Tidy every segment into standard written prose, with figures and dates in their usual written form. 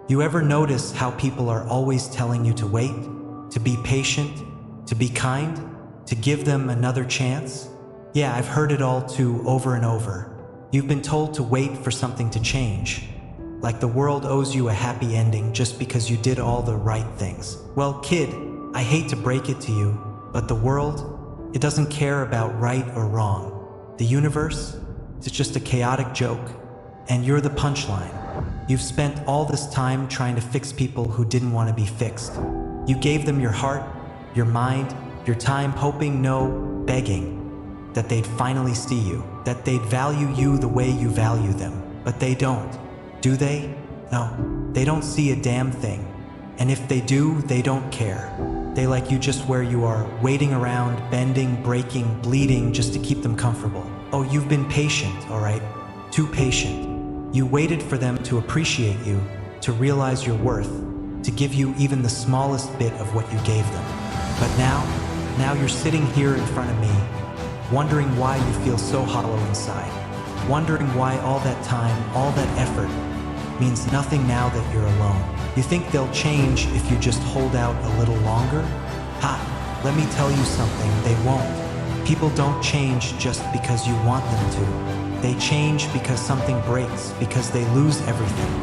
You ever notice how people are always telling you to wait, to be patient, to be kind, to give them another chance? Yeah, I've heard it all too, over and over. You've been told to wait for something to change, like the world owes you a happy ending just because you did all the right things. Well, kid, I hate to break it to you, but the world, it doesn't care about right or wrong. The universe, it's just a chaotic joke, and you're the punchline. You've spent all this time trying to fix people who didn't want to be fixed. You gave them your heart, your mind, your time, hoping, no, begging, that they'd finally see you, that they'd value you the way you value them. But they don't. Do they? No, they don't see a damn thing. And if they do, they don't care. They like you just where you are, waiting around, bending, breaking, bleeding, just to keep them comfortable. Oh, you've been patient, all right? Too patient. You waited for them to appreciate you, to realize your worth, to give you even the smallest bit of what you gave them. But now you're sitting here in front of me, wondering why you feel so hollow inside, wondering why all that time, all that effort means nothing now that you're alone. You think they'll change if you just hold out a little longer? Ha, let me tell you something, they won't. People don't change just because you want them to. They change because something breaks, because they lose everything.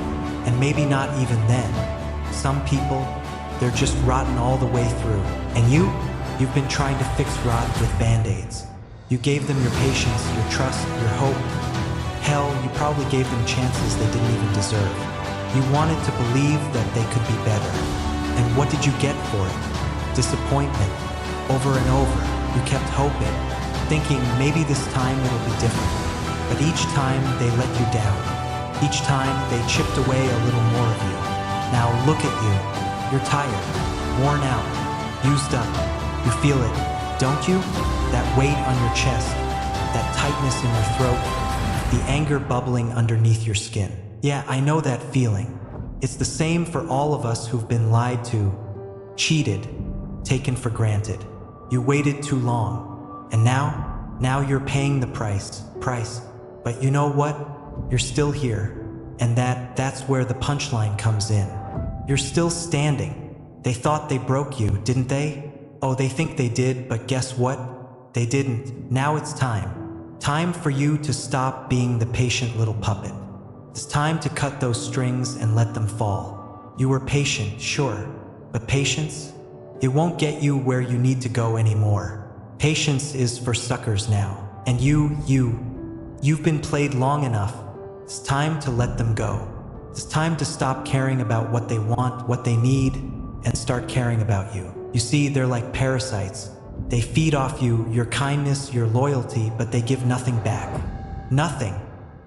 And maybe not even then. Some people, they're just rotten all the way through. And you've been trying to fix rot with band-aids. You gave them your patience, your trust, your hope. Hell, you probably gave them chances they didn't even deserve. You wanted to believe that they could be better. And what did you get for it? Disappointment. Over and over, you kept hoping, thinking maybe this time it'll be different. But each time they let you down. Each time they chipped away a little more of you. Now look at you. You're tired, worn out, used up. You feel it, don't you? That weight on your chest, that tightness in your throat, the anger bubbling underneath your skin. Yeah, I know that feeling. It's the same for all of us who've been lied to, cheated, taken for granted. You waited too long, and now you're paying the price. But you know what? You're still here, and that's where the punchline comes in. You're still standing. They thought they broke you, didn't they? Oh, they think they did, but guess what? They didn't. Now it's time. Time for you to stop being the patient little puppet. It's time to cut those strings and let them fall. You were patient, sure, but patience? It won't get you where you need to go anymore. Patience is for suckers now. And you've been played long enough. It's time to let them go. It's time to stop caring about what they want, what they need, and start caring about you. You see, they're like parasites. They feed off you, your kindness, your loyalty, but they give nothing back. Nothing.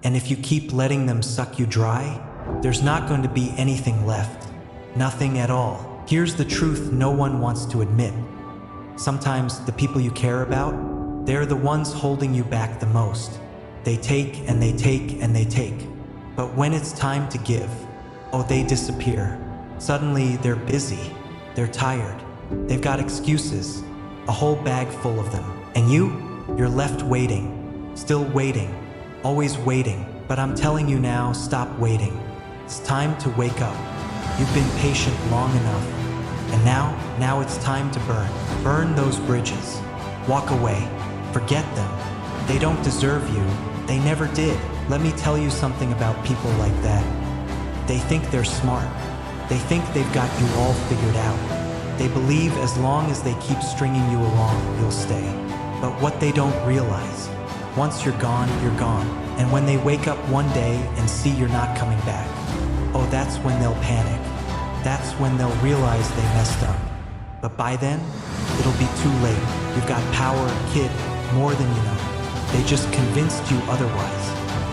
And if you keep letting them suck you dry, there's not going to be anything left. Nothing at all. Here's the truth no one wants to admit. Sometimes the people you care about, they're the ones holding you back the most. They take and they take and they take. But when it's time to give, oh, they disappear. Suddenly they're busy, they're tired, they've got excuses, a whole bag full of them. And you're left waiting, still waiting, always waiting. But I'm telling you now, stop waiting. It's time to wake up. You've been patient long enough. And now it's time to burn. Burn those bridges. Walk away. Forget them. They don't deserve you. They never did. Let me tell you something about people like that. They think they're smart. They think they've got you all figured out. They believe as long as they keep stringing you along, you'll stay. But what they don't realize, once you're gone, you're gone. And when they wake up one day and see you're not coming back, oh, that's when they'll panic. That's when they'll realize they messed up. But by then, it'll be too late. You've got power, kid, more than you know. They just convinced you otherwise.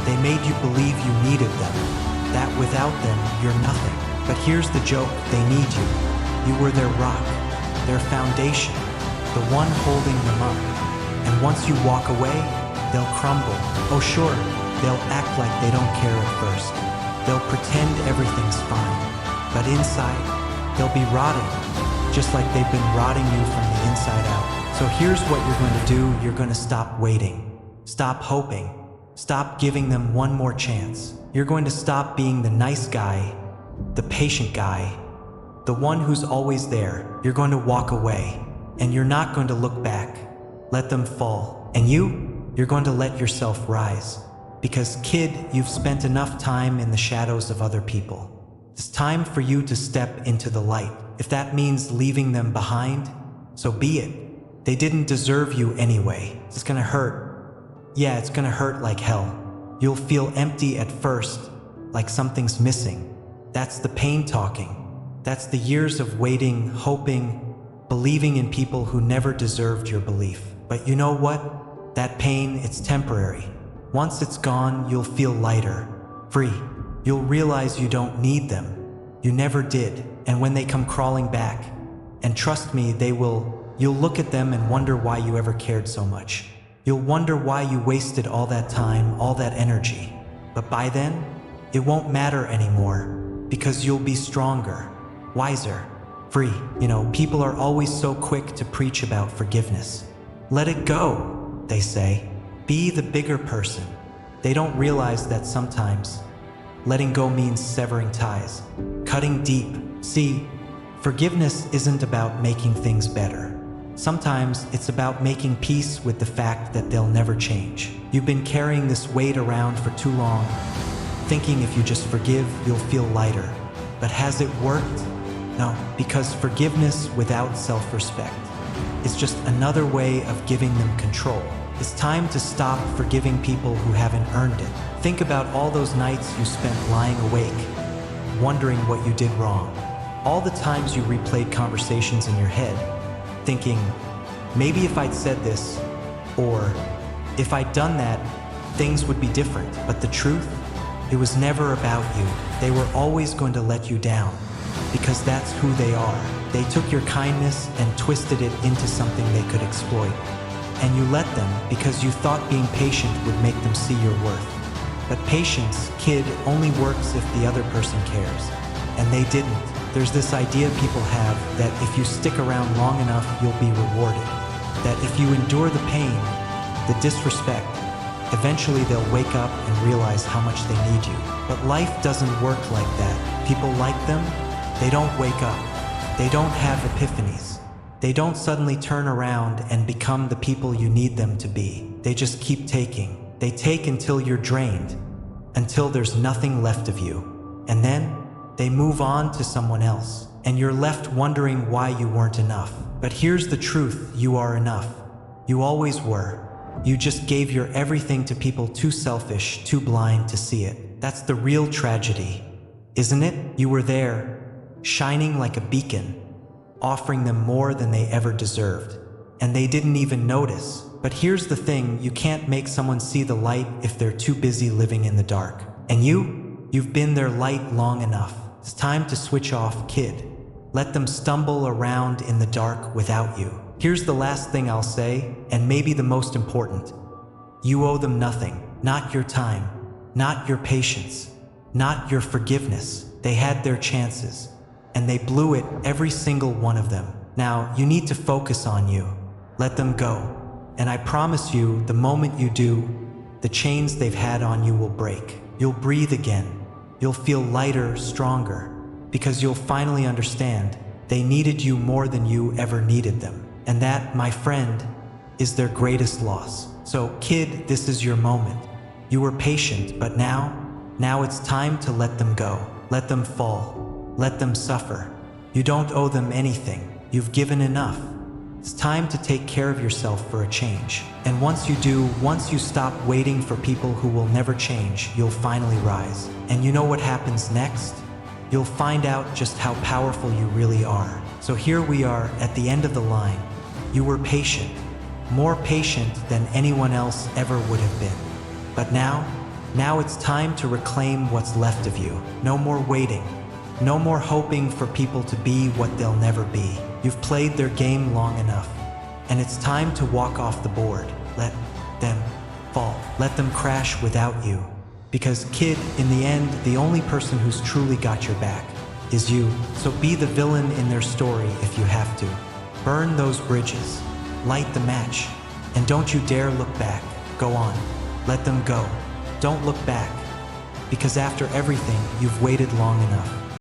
They made you believe you needed them, that without them, you're nothing. But here's the joke, they need you. You were their rock, their foundation, the one holding them up. And once you walk away, they'll crumble. Oh sure, they'll act like they don't care at first. They'll pretend everything's fine. But inside, they'll be rotting, just like they've been rotting you from the inside out. So here's what you're going to do. You're going to stop waiting. Stop hoping. Stop giving them one more chance. You're going to stop being the nice guy the patient guy, the one who's always there. You're going to walk away, and you're not going to look back. Let them fall. And you're going to let yourself rise. Because kid, you've spent enough time in the shadows of other people. It's time for you to step into the light. If that means leaving them behind, so be it. They didn't deserve you anyway. It's gonna hurt. Yeah, it's gonna hurt like hell. You'll feel empty at first, like something's missing. That's the pain talking. That's the years of waiting, hoping, believing in people who never deserved your belief. But you know what? That pain, it's temporary. Once it's gone, you'll feel lighter, free. You'll realize you don't need them. You never did. And when they come crawling back, and trust me, they will, you'll look at them and wonder why you ever cared so much. You'll wonder why you wasted all that time, all that energy. But by then, it won't matter anymore, because you'll be stronger, wiser, free. People are always so quick to preach about forgiveness. Let it go, they say. Be the bigger person. They don't realize that sometimes letting go means severing ties, cutting deep. See, forgiveness isn't about making things better. Sometimes it's about making peace with the fact that they'll never change. You've been carrying this weight around for too long, thinking if you just forgive, you'll feel lighter. But has it worked? No, because forgiveness without self-respect is just another way of giving them control. It's time to stop forgiving people who haven't earned it. Think about all those nights you spent lying awake, wondering what you did wrong. All the times you replayed conversations in your head, thinking, maybe if I'd said this, or if I'd done that, things would be different. But the truth, it was never about you. They were always going to let you down, because that's who they are. They took your kindness and twisted it into something they could exploit. And you let them because you thought being patient would make them see your worth. But patience, kid, only works if the other person cares. And they didn't. There's this idea people have that if you stick around long enough, you'll be rewarded. That if you endure the pain, the disrespect, eventually they'll wake up and realize how much they need you. But life doesn't work like that. People like them, they don't wake up. They don't have epiphanies. They don't suddenly turn around and become the people you need them to be. They just keep taking. They take until you're drained, until there's nothing left of you. And then they move on to someone else, and you're left wondering why you weren't enough. But here's the truth, you are enough. You always were. You just gave your everything to people too selfish, too blind to see it. That's the real tragedy, isn't it? You were there, shining like a beacon, offering them more than they ever deserved. And they didn't even notice. But here's the thing, you can't make someone see the light if they're too busy living in the dark. And you've been their light long enough. It's time to switch off, kid. Let them stumble around in the dark without you. Here's the last thing I'll say, and maybe the most important. You owe them nothing. Not your time, not your patience, not your forgiveness. They had their chances, and they blew it, every single one of them. Now, you need to focus on you. Let them go. And I promise you, the moment you do, the chains they've had on you will break. You'll breathe again. You'll feel lighter, stronger, because you'll finally understand they needed you more than you ever needed them. And that, my friend, is their greatest loss. So, kid, this is your moment. You were patient, but now it's time to let them go. Let them fall. Let them suffer. You don't owe them anything. You've given enough. It's time to take care of yourself for a change. And once you do, once you stop waiting for people who will never change, you'll finally rise. And you know what happens next? You'll find out just how powerful you really are. So here we are at the end of the line. You were patient, more patient than anyone else ever would have been. But now it's time to reclaim what's left of you. No more waiting. No more hoping for people to be what they'll never be. You've played their game long enough, and it's time to walk off the board. Let them fall. Let them crash without you. Because, kid, in the end, the only person who's truly got your back is you. So be the villain in their story if you have to. Burn those bridges. Light the match. And don't you dare look back. Go on. Let them go. Don't look back. Because after everything, you've waited long enough.